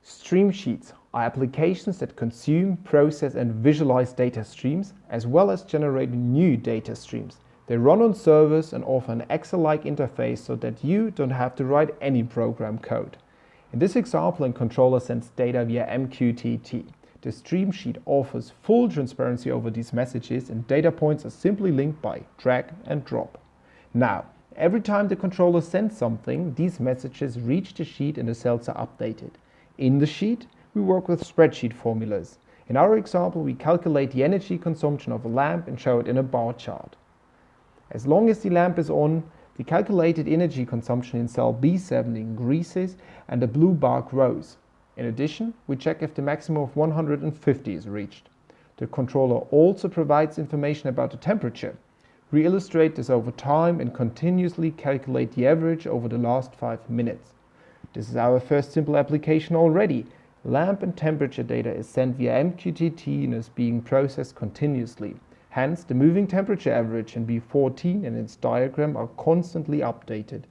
Streamsheets are applications that consume, process and visualize data streams, as well as generate new data streams. They run on servers and offer an Excel-like interface so that you don't have to write any program code. In this example, a controller sends data via MQTT. The Streamsheet offers full transparency over these messages, and data points are simply linked by drag and drop. Now, every time the controller sends something, these messages reach the sheet and the cells are updated. In the sheet, we work with spreadsheet formulas. In our example, we calculate the energy consumption of a lamp and show it in a bar chart. As long as the lamp is on, the calculated energy consumption in cell B7 increases and the blue bar grows. In addition, we check if the maximum of 150 is reached. The controller also provides information about the temperature. We illustrate this over time and continuously calculate the average over the last 5 minutes. This is our first simple application already. Lamp and temperature data is sent via MQTT and is being processed continuously. Hence, the moving temperature average in B14 and its diagram are constantly updated.